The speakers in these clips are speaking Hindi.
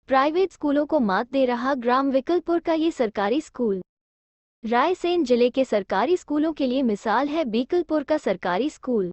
प्राइवेट स्कूलों को मात दे रहा ग्राम विकलपुर का ये सरकारी स्कूल। रायसेन जिले के सरकारी स्कूलों के लिए मिसाल है बीकलपुर का सरकारी स्कूल।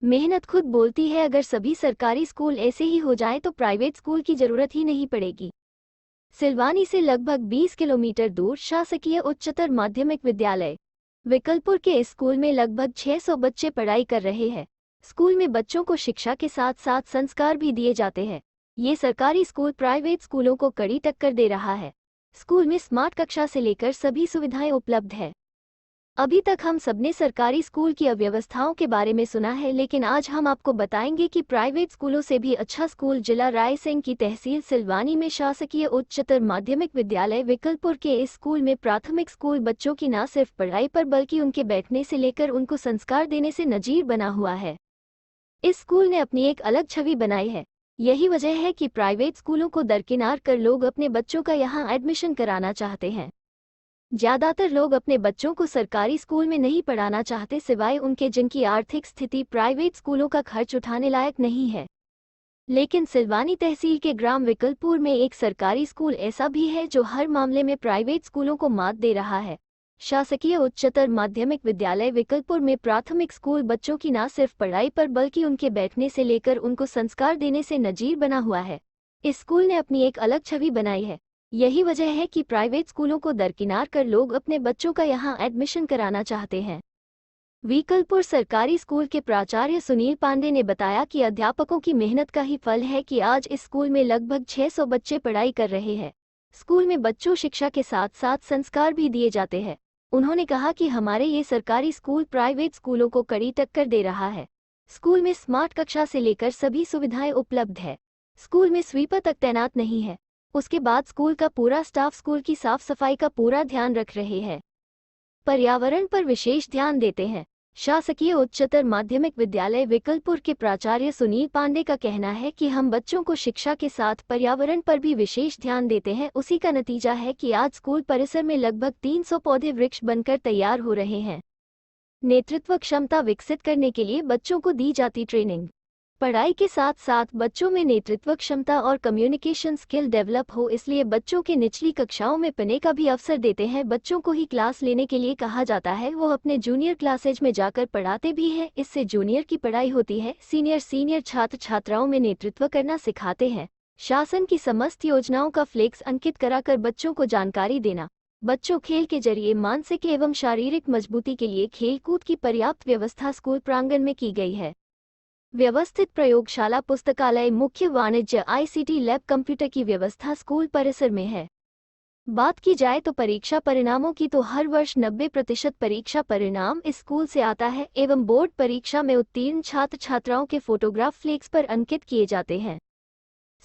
मेहनत खुद बोलती है, अगर सभी सरकारी स्कूल ऐसे ही हो जाए तो प्राइवेट स्कूल की जरूरत ही नहीं पड़ेगी। सिलवानी से लगभग 20 किलोमीटर दूर शासकीय उच्चतर माध्यमिक विद्यालय विकलपुर के इस स्कूल में लगभग 600 बच्चे पढ़ाई कर रहे हैं। स्कूल में बच्चों को शिक्षा के साथ साथ संस्कार भी दिए जाते हैं। ये सरकारी स्कूल प्राइवेट स्कूलों को कड़ी टक्कर दे रहा है। स्कूल में स्मार्ट कक्षा से लेकर सभी सुविधाएं उपलब्ध है। अभी तक हम सबने सरकारी स्कूल की अव्यवस्थाओं के बारे में सुना है, लेकिन आज हम आपको बताएंगे कि प्राइवेट स्कूलों से भी अच्छा स्कूल जिला रायसेन की तहसील सिलवानी में शासकीय उच्चतर माध्यमिक विद्यालय विकलपुर के इस स्कूल में प्राथमिक स्कूल बच्चों की न सिर्फ पढ़ाई पर बल्कि उनके बैठने से लेकर उनको संस्कार देने से नजीर बना हुआ है। इस स्कूल ने अपनी एक अलग छवि बनाई है। यही वजह है कि प्राइवेट स्कूलों को दरकिनार कर लोग अपने बच्चों का यहाँ एडमिशन कराना चाहते हैं। ज्यादातर लोग अपने बच्चों को सरकारी स्कूल में नहीं पढ़ाना चाहते, सिवाय उनके जिनकी आर्थिक स्थिति प्राइवेट स्कूलों का खर्च उठाने लायक नहीं है। लेकिन सिलवानी तहसील के ग्राम विकलपुर में एक सरकारी स्कूल ऐसा भी है जो हर मामले में प्राइवेट स्कूलों को मात दे रहा है। शासकीय उच्चतर माध्यमिक विद्यालय विकलपुर में प्राथमिक स्कूल बच्चों की न सिर्फ पढ़ाई पर बल्कि उनके बैठने से लेकर उनको संस्कार देने से नजीर बना हुआ है। इस स्कूल ने अपनी एक अलग छवि बनाई है। यही वजह है कि प्राइवेट स्कूलों को दरकिनार कर लोग अपने बच्चों का यहाँ एडमिशन कराना चाहते हैं। विकलपुर सरकारी स्कूल के प्राचार्य सुनील पांडे ने बताया कि अध्यापकों की मेहनत का ही फल है कि आज इस स्कूल में लगभग 600 बच्चे पढ़ाई कर रहे हैं। स्कूल में बच्चों शिक्षा के साथ साथ संस्कार भी दिए जाते हैं। उन्होंने कहा कि हमारे ये सरकारी स्कूल प्राइवेट स्कूलों को कड़ी टक्कर दे रहा है। स्कूल में स्मार्ट कक्षा से लेकर सभी सुविधाएं उपलब्ध है। स्कूल में स्वीपर तक तैनात नहीं है। उसके बाद स्कूल का पूरा स्टाफ स्कूल की साफ सफाई का पूरा ध्यान रख रहे हैं। पर्यावरण पर विशेष ध्यान देते हैं। शासकीय उच्चतर माध्यमिक विद्यालय विकलपुर के प्राचार्य सुनील पांडे का कहना है कि हम बच्चों को शिक्षा के साथ पर्यावरण पर भी विशेष ध्यान देते हैं। उसी का नतीजा है कि आज स्कूल परिसर में लगभग 300 पौधे वृक्ष बनकर तैयार हो रहे हैं। नेतृत्व क्षमता विकसित करने के लिए बच्चों को दी जाती ट्रेनिंग। पढ़ाई के साथ साथ बच्चों में नेतृत्व क्षमता और कम्युनिकेशन स्किल डेवलप हो, इसलिए बच्चों के निचली कक्षाओं में पढ़ने का भी अवसर देते हैं। बच्चों को ही क्लास लेने के लिए कहा जाता है, वो अपने जूनियर क्लासेज में जाकर पढ़ाते भी हैं। इससे जूनियर की पढ़ाई होती है। सीनियर छात्र छात्राओं में नेतृत्व करना सिखाते हैं। शासन की समस्त योजनाओं का फ्लेक्स अंकित कराकर बच्चों को जानकारी देना। बच्चों खेल के जरिए मानसिक एवं शारीरिक मजबूती के लिए खेलकूद की पर्याप्त व्यवस्था स्कूल प्रांगण में की गई है। व्यवस्थित प्रयोगशाला, पुस्तकालय, मुख्य वाणिज्य, ICT लैब, कंप्यूटर की व्यवस्था स्कूल परिसर में है। बात की जाए तो परीक्षा परिणामों की, तो हर वर्ष 90% परीक्षा परिणाम इस स्कूल से आता है एवं बोर्ड परीक्षा में उत्तीर्ण छात्र छात्राओं के फोटोग्राफ फ्लेक्स पर अंकित किए जाते हैं।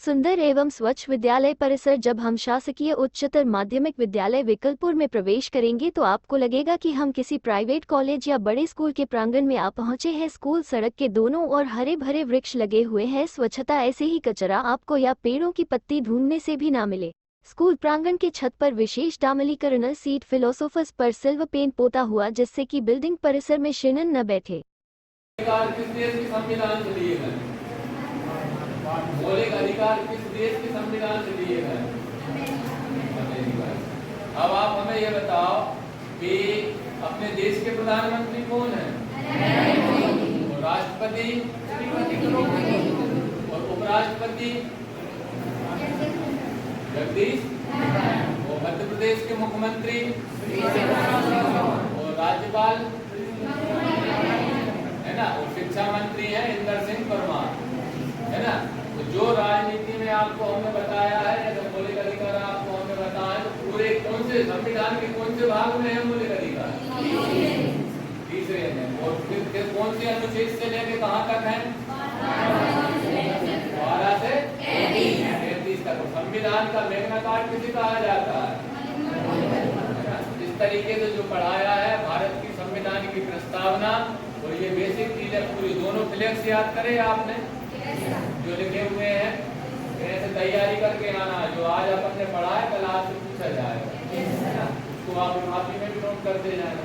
सुंदर एवं स्वच्छ विद्यालय परिसर। जब हम शासकीय उच्चतर माध्यमिक विद्यालय विकलपुर में प्रवेश करेंगे तो आपको लगेगा कि हम किसी प्राइवेट कॉलेज या बड़े स्कूल के प्रांगण में आ पहुंचे हैं। स्कूल सड़क के दोनों ओर हरे भरे वृक्ष लगे हुए हैं। स्वच्छता, ऐसे ही कचरा आपको या पेड़ों की पत्ती ढूंढने से भी ना मिले। स्कूल प्रांगण के छत पर विशेष डामलीकरण सीट फिलोसोफर्स पर सिल्वर पेंट पोता हुआ, जिससे कि बिल्डिंग परिसर में शिनन न बैठे। मौलिक अधिकार किस देश के संविधान से दिए गए? अब आप हमें ये बताओ कि अपने देश के प्रधानमंत्री कौन हैं? और राष्ट्रपति और उपराष्ट्रपति जगदीश, और मध्य प्रदेश के मुख्यमंत्री और राज्यपाल है ना, और शिक्षा मंत्री हैं इंदर सिंह परमार, है ना। तो जो राजनीति में आपको हमने बताया है, या तो मौलिक अधिकार आपको हमने बताया, तो पूरे कौन से संविधान के कौन से भाग में है मौलिक अधिकार? तीसरे में। और फिर कौन सी अनुच्छेद से लेके कहाँ तक है? 12 से 33 तक। संविधान का मैग्ना कार्टा किसे कहा जाता है? इस तरीके से जो पढ़ाया है भारत की संविधान की प्रस्तावना और ये बेसिक चीजें पूरी, दोनों फ्लेक्स याद करें आपने जो लिखे हुए हैं, ऐसे तैयारी करके आना। जो आज अपन ने पढ़ा है कल आपसे पूछा जाएगा, तो आप कॉपी में भी नोट करते जाना।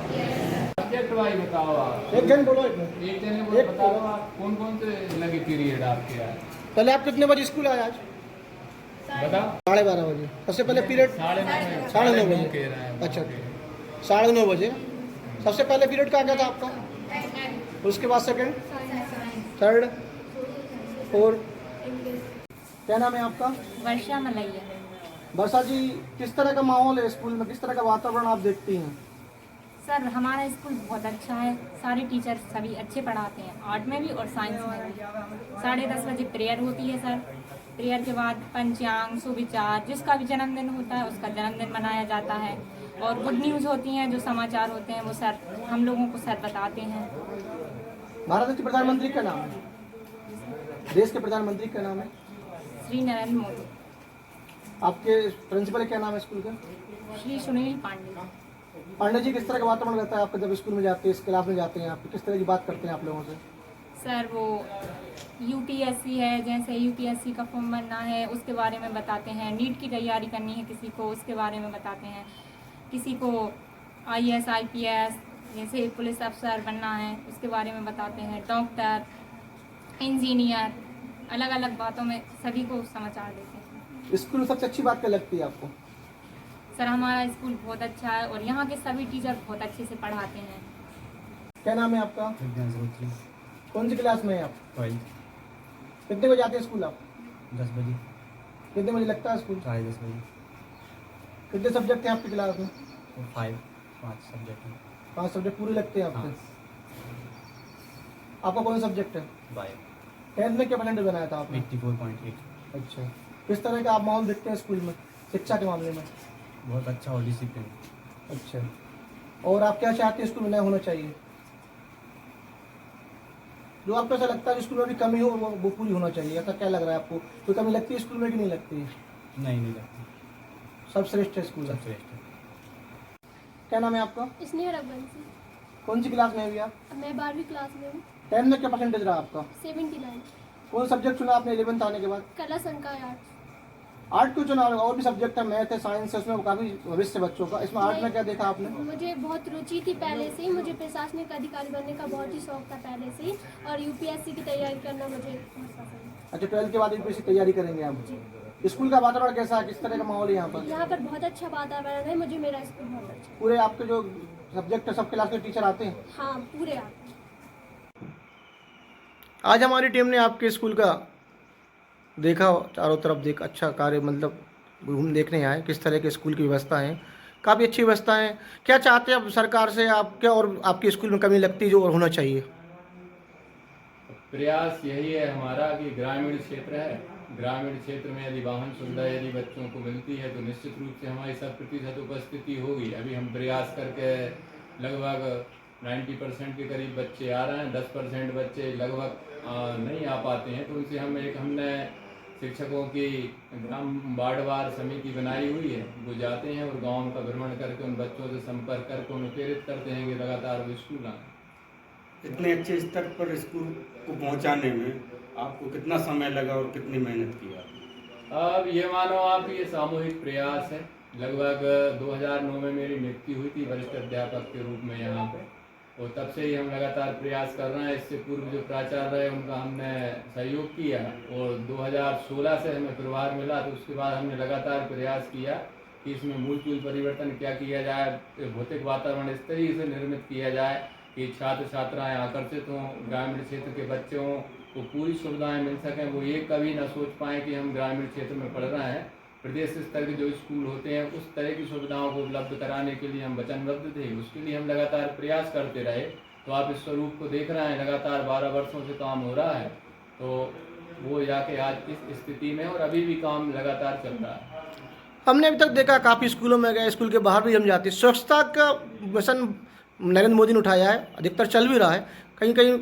सब्जेक्ट वाइज बताओ आप। एक दिन बोलो, एक दिन में बताओ आप कौन कौन से लगे पीरियड आपके आज? पहले आप कितने बजे स्कूल आए आज? बता 12:30 बजे सबसे पहले पीरियड 9:30 9:30 कह रहा है। अच्छा 9:30 बजे सबसे पहले पीरियड का क्या था आपका? उसके बाद सेकंड, थर्ड, फोर्थ। क्या नाम है आपका? वर्षा मलैया। वर्षा जी, किस तरह का माहौल है स्कूल में, किस तरह का वातावरण आप देखती हैं? सर हमारा स्कूल बहुत अच्छा है, सारे टीचर सभी अच्छे पढ़ाते हैं, आर्ट में भी और साइंस में भी। 10:30 बजे प्रेयर होती है सर। प्रेयर के बाद पंचांग, सुविचार, जिसका भी जन्मदिन होता है उसका जन्मदिन मनाया जाता है। और गुड न्यूज़ होती हैं, जो समाचार होते हैं वो सर हम लोगों को सर बताते हैं। भारत के प्रधानमंत्री का नाम है? देश के प्रधानमंत्री का नाम है? श्री नरेंद्र मोदी। आपके प्रिंसिपल क्या नाम है स्कूल का? श्री सुनील पांडे। पांडे जी, किस तरह का वातावरण रहता है आपका जब स्कूल में जाते हैं, इस क्लास में जाते हैं, आप किस तरह की बात करते हैं आप लोगों से? सर वो यूपीएससी है, जैसे यूपीएससी का फॉर्म भरना है उसके बारे में बताते हैं, नीट की तैयारी करनी है किसी को उसके बारे में बताते हैं, किसी को आईएएस आईपीएस जैसे पुलिस अफसर बनना है उसके बारे में बताते हैं, डॉक्टर, इंजीनियर, अलग अलग बातों में सभी को समाचार देते हैं। स्कूल में सबसे अच्छी बात क्या लगती है आपको? सर हमारा स्कूल बहुत अच्छा है और यहाँ के सभी टीचर बहुत अच्छे से पढ़ाते हैं। क्या नाम है आपका? कौन सी क्लास में है आप? 12। कितने बजे आते हैं स्कूल आप? 10 बजे। कितने बजे लगता है स्कूल? 10:30 बजे। कितने सब्जेक्ट हैं आपकी क्लास में? और 5 सब्जेक्ट हैं। 5 सब्जेक्ट पूरे लगते हैं आपके? हाँ। आपका कौन सा सब्जेक्ट है? बायो 10th में क्या परसेंटेज बनाया था आपने? 84.8। अच्छा, किस तरह का आप माहौल देखते हैं स्कूल में शिक्षा के मामले में? बहुत अच्छा और डिसिप्लिन। अच्छा, और आप क्या चाहते हैं स्कूल में नया होना चाहिए? जो आपको ऐसा लगता है कि स्कूल में भी कमी हो वो पूरी होना चाहिए, ऐसा क्या लग रहा है आपको? कोई कमी लगती है स्कूल में कि नहीं लगती है? नहीं लगती। सब श्रेष्ठ है स्कूल में। सब श्रेष्ठ है। क्या नाम है आपका? स्नेह रघुवंशी। कौन सी क्लास में है अभी आप? मैं 12वीं क्लास में हूँ। 10th में क्या परसेंटेज रहा आपका? 79। कौन सब्जेक्ट चुना आपने 11th आने के बाद? कला संकाय आर्ट्स। आर्ट क्यों चुना? और भी सब्जेक्ट है, मैथ है, साइंस है, उसमें काफी भविष्य बच्चों का, इसमें आर्ट में क्या देखा आपने? मुझे बहुत रुचि थी पहले से ही, मुझे प्रशासनिक अधिकारी बनने का बहुत ही शौक था पहले से ही, और यूपीएससी की तैयारी करना मुझे बहुत पसंद है। अच्छा, 12th के बाद यूपीएससी तैयारी करेंगे आप? स्कूल का वातावरण कैसा है, किस तरह का माहौल है यहाँ पर? यहाँ पर बहुत अच्छा वातावरण है, मुझे मेरा स्कूल बहुत अच्छा। पूरे आपके जो सब्जेक्ट है सब क्लास के टीचर आते हैं? हाँ, पूरे आते। आज हमारी टीम ने आपके स्कूल का देखा, चारों तरफ देख अच्छा कार्य, मतलब घूम देखने आए किस तरह के स्कूल की व्यवस्था है, काफ़ी अच्छी व्यवस्था है। क्या चाहते हैं आप सरकार से, आप क्या और आपके स्कूल में कमी लगती है जो और होना चाहिए? प्रयास यही है हमारा कि ग्रामीण क्षेत्र है, ग्रामीण क्षेत्र में यदि वाहन सुविधा यदि बच्चों को मिलती है तो निश्चित रूप से हमारी 100% उपस्थिति होगी। अभी हम प्रयास करके लगभग 90% के करीब बच्चे आ रहे हैं, 10% बच्चे लगभग नहीं आ पाते हैं, तो उनसे हमने शिक्षकों की ग्राम वार्डवार समिति बनाई हुई है, वो जाते हैं और गाँव का भ्रमण करके उन बच्चों से संपर्क करके उन्हें प्रेरित करते हैं कि लगातार वो स्कूल आएँ। इतने अच्छे स्तर पर स्कूल को पहुंचाने में आपको कितना समय लगा और कितनी मेहनत की आपने? अब ये मानो आप ये सामूहिक प्रयास है। लगभग 2009 में मेरी नियुक्ति हुई थी वरिष्ठ अध्यापक के रूप में यहाँ पे, और तब से ही हम लगातार प्रयास कर रहे हैं। इससे पूर्व जो प्राचार्य रहे उनका हमने सहयोग किया, और 2016 से हमें प्रभार मिला, तो उसके बाद हमने लगातार प्रयास किया कि इसमें मूलचूल परिवर्तन क्या किया जाए, भौतिक वातावरण इस तरीके से निर्मित किया जाए कि छात्र छात्राएं आकर्षित हों, ग्रामीण क्षेत्र के बच्चों को पूरी सुविधाएं मिल सकें, वो ये कभी ना सोच पाएँ कि हम ग्रामीण क्षेत्र में पढ़ रहे हैं। प्रदेश स्तर के जो स्कूल होते हैं उस तरह की सुविधाओं को उपलब्ध कराने के लिए हम वचनबद्ध थे, उसके लिए हम लगातार प्रयास करते रहे। तो आप इस स्वरूप को देख रहे हैं, लगातार 12 वर्षों से काम हो रहा है, तो वो जाके आज इस स्थिति में, और अभी भी काम लगातार चल रहा है। हमने अभी तक देखा काफ़ी स्कूलों में गए, स्कूल के बाहर भी हम जाते हैं, स्वच्छता का मिशन नरेंद्र मोदी ने उठाया है, अधिकतर चल भी रहा है, कहीं कहीं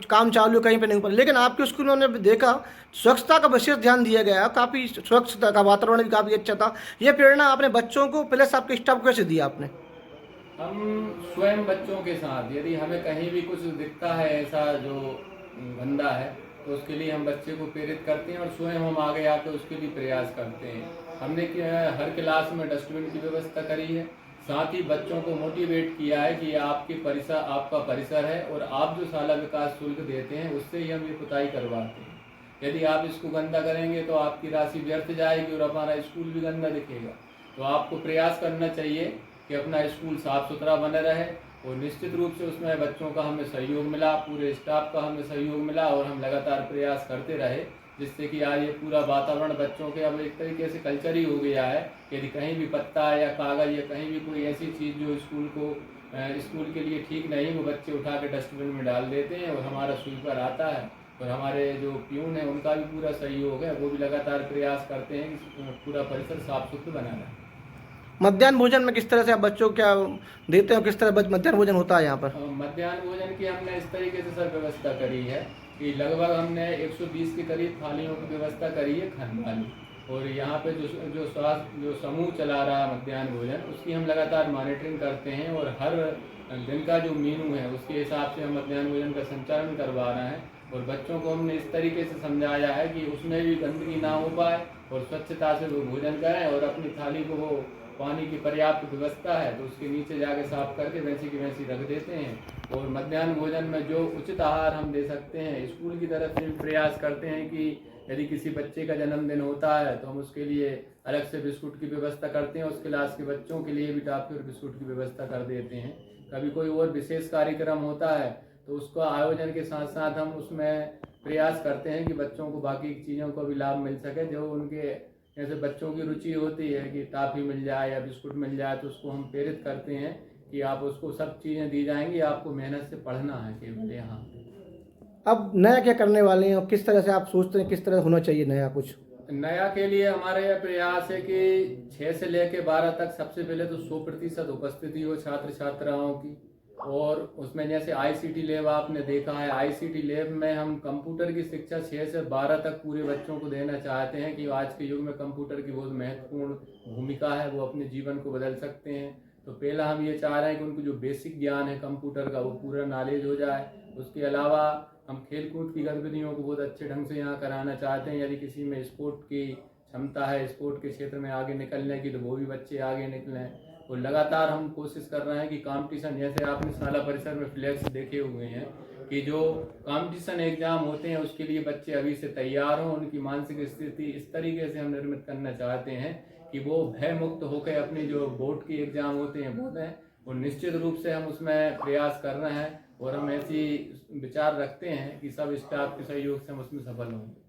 काम चालू कहीं पे नहीं ऊपर, लेकिन आपके स्कूल में हमने देखा स्वच्छता का विशेष ध्यान दिया गया, काफ़ी स्वच्छता का वातावरण भी काफ़ी अच्छा था। ये प्रेरणा आपने बच्चों को प्लस आपके स्टाफ को कैसे दिया आपने? हम स्वयं बच्चों के साथ, यदि हमें कहीं भी कुछ दिखता है ऐसा जो गंदा है, तो उसके लिए हम बच्चे को प्रेरित करते हैं और स्वयं हम आगे आकर उसके लिए प्रयास करते हैं। हमने हर क्लास में डस्टबिन की व्यवस्था करी है, साथ ही बच्चों को मोटिवेट किया है कि आपका परिसर है और आप जो शाला विकास शुल्क देते हैं उससे ही हम ये पुताई करवाते हैं। यदि आप इसको गंदा करेंगे तो आपकी राशि व्यर्थ जाएगी और हमारा स्कूल भी गंदा दिखेगा। तो आपको प्रयास करना चाहिए कि अपना स्कूल साफ सुथरा बने रहे, और निश्चित रूप से उसमें बच्चों का हमें सहयोग मिला, पूरे स्टाफ का हमें सहयोग मिला, और हम लगातार प्रयास करते रहे, जिससे कि आज ये पूरा वातावरण बच्चों के अब एक तरीके से कल्चर ही हो गया है। यदि कहीं भी पत्ता या कागज़ या कहीं भी कोई ऐसी चीज़ जो स्कूल के लिए ठीक नहीं, वो बच्चे उठा के डस्टबिन में डाल देते हैं, और हमारा स्वीपर आता है और हमारे जो प्यून है उनका भी पूरा सहयोग है, वो भी लगातार प्रयास करते हैं कि पूरा परिसर साफ सुथरा बना रहे। मध्याह्न भोजन में किस तरह से आप बच्चों को क्या देते हो, किस तरह मध्याह्न भोजन होता है यहाँ पर? मध्याह्न भोजन की हमने इस तरीके से सर व्यवस्था करी है कि लगभग हमने 120 के करीब थालियों की व्यवस्था करी है खाने वाली, और यहाँ पे जो समूह चला रहा है मध्याह्न भोजन, उसकी हम लगातार मॉनिटरिंग करते हैं, और हर दिन का जो मेनू है उसके हिसाब से हम मध्याह्न भोजन का संचालन करवा रहे हैं। और बच्चों को हमने इस तरीके से समझाया है कि उसमें भी गंदगी ना हो पाए और स्वच्छता से वो भोजन करें, और अपनी थाली को वो पानी की पर्याप्त व्यवस्था है तो उसके नीचे जाके साफ करके वैसी की वैसी रख देते हैं। और मध्याह्न भोजन में जो उचित आहार हम दे सकते हैं, स्कूल की तरफ से भी प्रयास करते हैं कि यदि किसी बच्चे का जन्मदिन होता है तो हम उसके लिए अलग से बिस्कुट की व्यवस्था करते हैं, उस क्लास के बच्चों के लिए भी टॉफी और बिस्कुट की व्यवस्था कर देते हैं। कभी कोई और विशेष कार्यक्रम होता है तो उसका आयोजन के साथ साथ हम उसमें प्रयास करते हैं कि बच्चों को बाकी चीज़ों का भी लाभ मिल सके। जो उनके जैसे बच्चों की रुचि होती है कि टॉफी मिल जाए या बिस्कुट मिल जाए, तो उसको हम प्रेरित करते हैं कि आप उसको सब चीज़ें दी जाएंगी, आपको मेहनत से पढ़ना है केवल यहाँ। अब नया क्या करने वाले हैं और किस तरह से आप सोचते हैं, किस तरह होना चाहिए नया कुछ? नया के लिए हमारा यह प्रयास है कि 6 से लेकर 12 तक सबसे पहले तो 100% उपस्थिति हो छात्र छात्राओं की, और उसमें जैसे आईसीटी लैब आपने देखा है, आईसीटी लैब में हम कंप्यूटर की शिक्षा 6 से 12 तक पूरे बच्चों को देना चाहते हैं कि आज के युग में कंप्यूटर की बहुत महत्वपूर्ण भूमिका है, वो अपने जीवन को बदल सकते हैं। तो पहला हम ये चाह रहे हैं कि उनको जो बेसिक ज्ञान है कंप्यूटर का वो पूरा नॉलेज हो जाए। उसके अलावा हम खेल कूद की गतिविधियों को बहुत अच्छे ढंग से यहाँ कराना चाहते हैं। यदि किसी में स्पोर्ट की क्षमता है, स्पोर्ट के क्षेत्र में आगे निकलने की, तो वो भी बच्चे आगे निकलें। और लगातार हम कोशिश कर रहे हैं कि कंपटीशन, जैसे आपने शाला परिसर में फ्लैक्स देखे हुए हैं कि जो कंपटीशन एग्जाम होते हैं उसके लिए बच्चे अभी से तैयार हों, उनकी मानसिक स्थिति इस तरीके से हम निर्मित करना चाहते हैं कि वो भय मुक्त होकर अपनी जो बोर्ड की एग्जाम होते हैं वो दें। और निश्चित रूप से हम उसमें प्रयास कर रहे हैं, और हम ऐसी विचार रखते हैं कि सब स्टाफ के सहयोग से हम उसमें सफल होंगे।